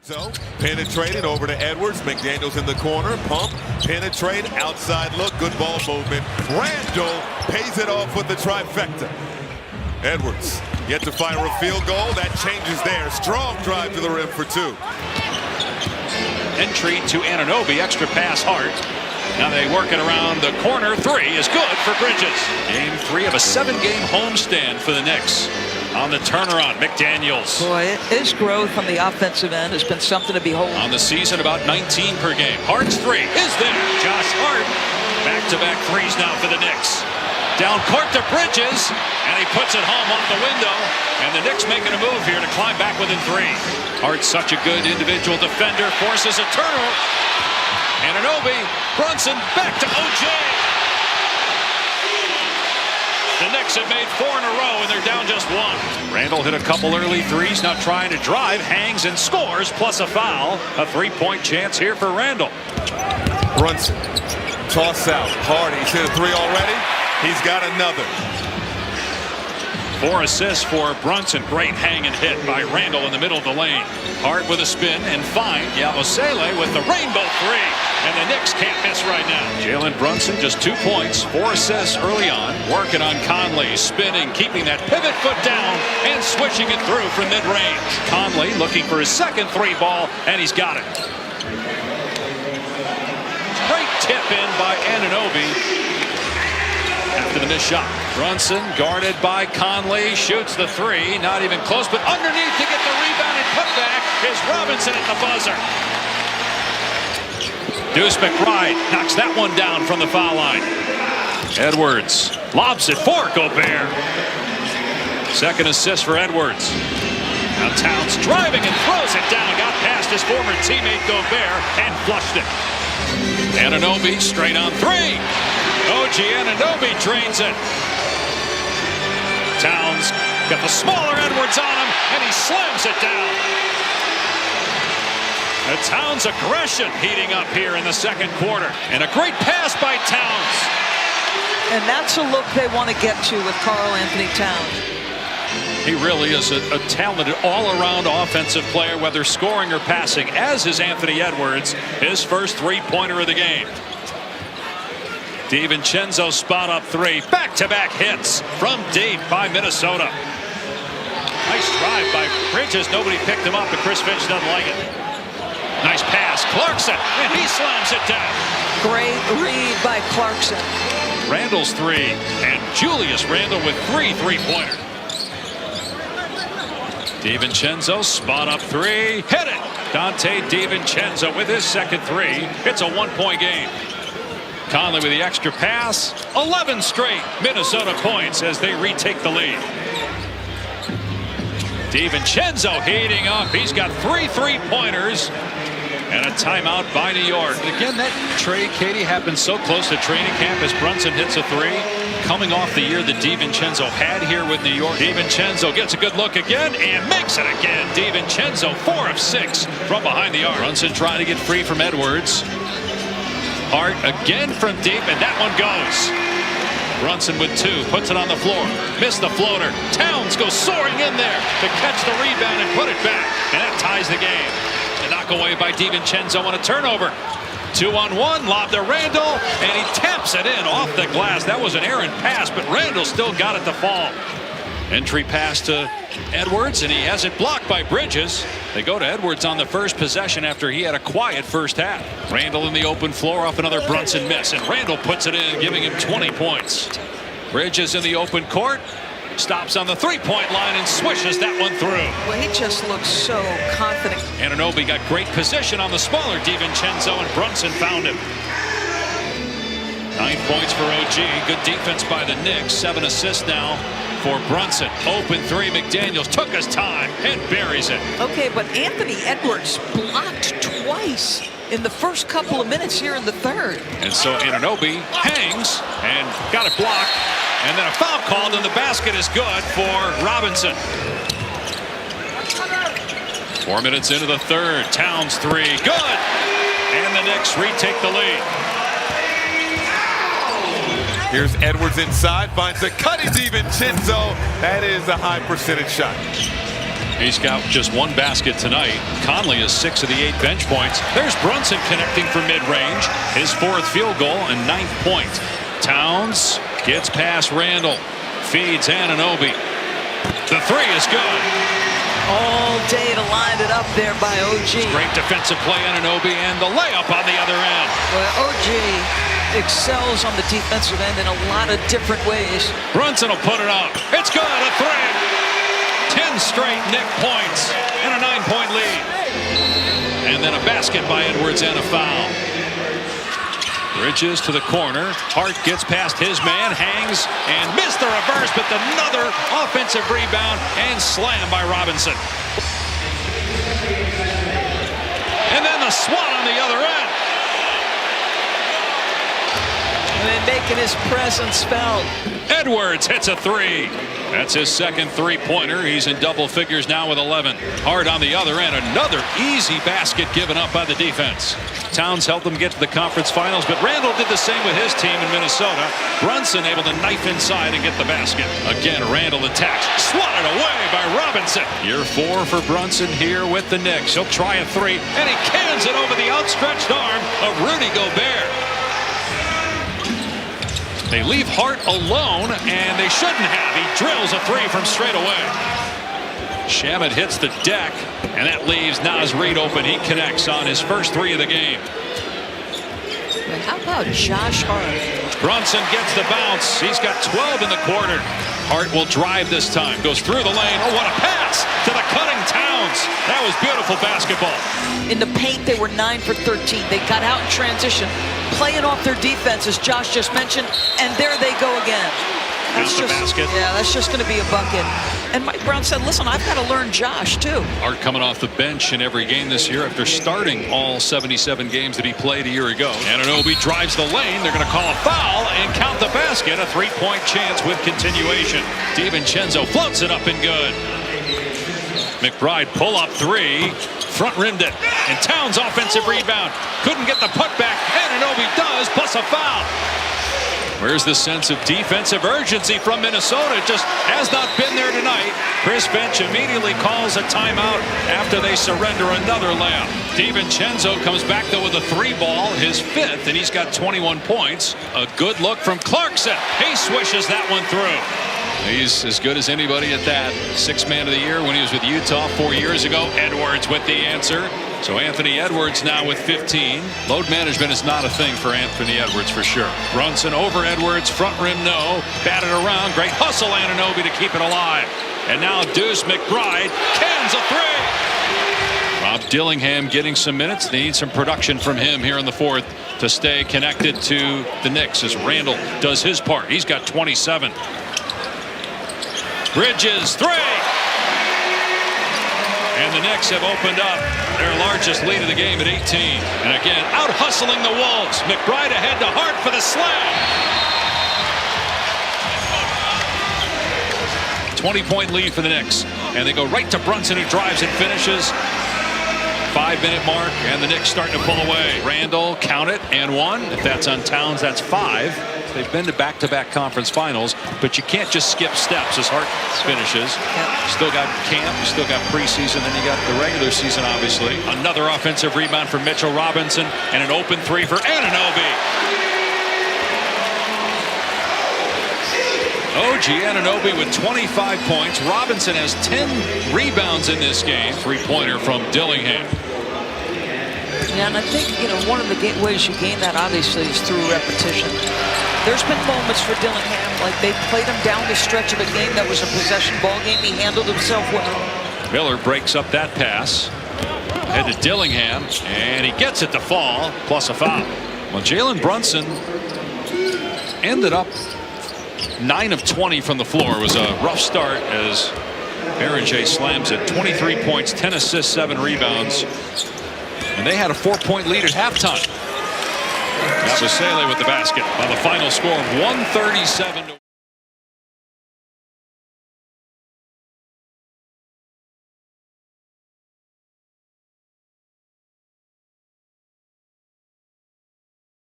So, penetrated over to Edwards. McDaniels in the corner. Pump, penetrate, outside look, good ball movement. Randall pays it off with the trifecta. Edwards yet to fire a field goal. That changes there. Strong drive to the rim for two. Entry to Anunoby, extra pass Hart. Now they work it around the corner. Three is good for Bridges. Game 3 of a 7-game homestand for the Knicks. On the turnaround, McDaniels. Boy, his growth on the offensive end has been something to behold. On the season, about 19 per game. Hart's three is there. Josh Hart, back-to-back threes now for the Knicks. Down court to Bridges, and he puts it home off the window. And the Knicks making a move here to climb back within 3. Hart's such a good individual defender, forces a turnover. Anunoby, Brunson, back to OJ. The Knicks have made 4 in a row, and they're down just 1. Randall hit a couple early threes, now trying to drive, hangs and scores, plus a foul. A 3-point chance here for Randall. Brunson, toss out. Hart, he's hit a 3 already. He's got another. 4 assists for Brunson. Great hang and hit by Randall in the middle of the lane. Hart with a spin and find Yabusele with the rainbow 3. And the Knicks can't miss right now. Jalen Brunson just 2 points, 4 assists early on. Working on Conley, spinning, keeping that pivot foot down and switching it through from mid-range. Conley looking for his second 3 ball, and he's got it. Great tip in by Anunoby after the missed shot. Brunson guarded by Conley, shoots the 3, not even close, but underneath to get the rebound and put back is Robinson at the buzzer. Deuce McBride knocks that one down from the foul line. Edwards lobs it for Gobert. Second assist for Edwards. Now Towns driving and throws it down. Got past his former teammate Gobert and flushed it. Anunoby straight on 3. OG Anunoby drains it. Towns got the smaller Edwards on him, and he slams it down. The Towns aggression heating up here in the second quarter. And a great pass by Towns. And that's a look they want to get to with Karl-Anthony Towns. He really is a talented all-around offensive player, whether scoring or passing, as is Anthony Edwards, his first 3-pointer of the game. DiVincenzo spot up 3. Back-to-back hits from deep by Minnesota. Nice drive by Bridges. Nobody picked him up, but Chris Finch doesn't like it. Nice pass. Clarkson, and he slams it down. Great read by Clarkson. Randall's 3, and Julius Randle with 3 3-pointers. DiVincenzo spot up 3. Hit it. Dante DiVincenzo with his second 3. It's a 1-point game. Conley with the extra pass. 11 straight Minnesota points as they retake the lead. DiVincenzo heating up. He's got 3 3-pointers. And a timeout by New York. And again, that trade, Katie, happened so close to training camp as Brunson hits a 3. Coming off the year that DiVincenzo had here with New York. DiVincenzo gets a good look again and makes it again. DiVincenzo 4 of 6 from behind the arc. Brunson trying to get free from Edwards. Hart again from deep, and that one goes. Brunson with 2, puts it on the floor. Missed the floater. Towns goes soaring in there to catch the rebound and put it back. And that ties the game. The knock away by DiVincenzo on a turnover. 2-on-1, lob to Randall, and he taps it in off the glass. That was an errant pass, but Randall still got it to fall. Entry pass to Edwards, and he has it blocked by Bridges. They go to Edwards on the first possession after he had a quiet first half. Randall in the open floor off another Brunson miss, and Randall puts it in, giving him 20 points. Bridges in the open court. Stops on the 3-point line and swishes that one through. Well, he just looks so confident. Anunoby got great position on the smaller DiVincenzo, and Brunson found him. 9 points for OG. Good defense by the Knicks. 7 assists now for Brunson. Open 3. McDaniels took his time and buries it. Okay, but Anthony Edwards blocked twice in the first couple of minutes here in the third. And so Anunoby hangs and got it blocked. And then a foul called, and the basket is good for Robinson. 4 minutes into the third. Towns 3. Good. And the Knicks retake the lead. Here's Edwards inside, finds a cutting DiVincenzo. That is a high percentage shot. He's got just one basket tonight. Conley is 6 of the 8 bench points. There's Brunson connecting for mid-range. His 4th field goal and 9th point. Towns gets past Randall. Feeds Anunoby. The 3 is good. All day to line it up there by OG. Great defensive play, Anunoby, and the layup on the other end. Well, OG excels on the defensive end in a lot of different ways. Brunson will put it up. It's good, a 3. 10 straight Knick points and a 9-point lead. And then a basket by Edwards and a foul. Bridges to the corner. Hart gets past his man, hangs and missed the reverse, but another offensive rebound and slam by Robinson. And then the swat on the other end. And then making his presence felt. Edwards hits a 3. That's his 2nd 3-pointer. He's in double figures now with 11. Hart on the other end. Another easy basket given up by the defense. Towns helped them get to the conference finals, but Randall did the same with his team in Minnesota. Brunson able to knife inside and get the basket. Again, Randall attacks. Swatted away by Robinson. Year 4 for Brunson here with the Knicks. He'll try a 3, and he cans it over the outstretched arm of Rudy Gobert. They leave Hart alone, and they shouldn't have. He drills a 3 from straight away. Shamet hits the deck, and that leaves Naz Reid open. He connects on his first 3 of the game. But how about Josh Hart? Brunson gets the bounce. He's got 12 in the quarter. Hart will drive this time. Goes through the lane. Oh, what a pass to the cutting Towns. That was beautiful basketball. In the paint, they were 9 for 13. They got out in transition, playing off their defense, as Josh just mentioned, and there they go again. That's the basket. Yeah, that's just going to be a bucket. And Mike Brown said, listen, I've got to learn Josh, too. Hart coming off the bench in every game this year after starting all 77 games that he played a year ago. Anunoby drives the lane. They're going to call a foul and count the basket. A 3-point chance with continuation. DiVincenzo floats it up and good. McBride pull-up 3. Front rimmed it. And Towns offensive rebound. Couldn't get the putback. Anunoby does, plus a foul. Where's the sense of defensive urgency from Minnesota? It just has not been there tonight. Chris Finch immediately calls a timeout after they surrender another layup. DiVincenzo comes back though with a 3-ball, his 5th, and he's got 21 points. A good look from Clarkson. He swishes that one through. He's as good as anybody at that. 6th man of the year when he was with Utah 4 years ago. Edwards with the answer. So Anthony Edwards now with 15. Load management is not a thing for Anthony Edwards for sure. Brunson over Edwards, front rim no. Batted around, great hustle Anunoby to keep it alive. And now Deuce McBride cans a 3. Rob Dillingham getting some minutes. They need some production from him here in the 4th to stay connected to the Knicks as Randall does his part. He's got 27. Bridges 3. And the Knicks have opened up their largest lead of the game at 18. And again, out hustling the Wolves. McBride ahead to Hart for the slam. 20-point lead for the Knicks. And they go right to Brunson, who drives and finishes. 5-minute mark, and the Knicks starting to pull away. Randall, count it, and 1. If that's on Towns, that's 5. They've been to back-to-back conference finals, but you can't just skip steps as Hart finishes. Still got camp, you still got preseason, then you got the regular season, obviously. Another offensive rebound for Mitchell Robinson, and an open 3 for Anunoby. OG Anunoby with 25 points. Robinson has 10 rebounds in this game. 3-pointer from Dillingham. Yeah, and I think, one of the ways you gain that, obviously, is through repetition. There's been moments for Dillingham, like they played him down the stretch of a game that was a possession ball game. He handled himself well. Miller breaks up that pass. Head to Dillingham, and he gets it to fall, plus a foul. Well, Jalen Brunson ended up 9 of 20 from the floor. It was a rough start as Aaron J slams it. 23 points, 10 assists, 7 rebounds. And they had a 4-point lead at halftime. That was Sele with the basket on the final score of 137.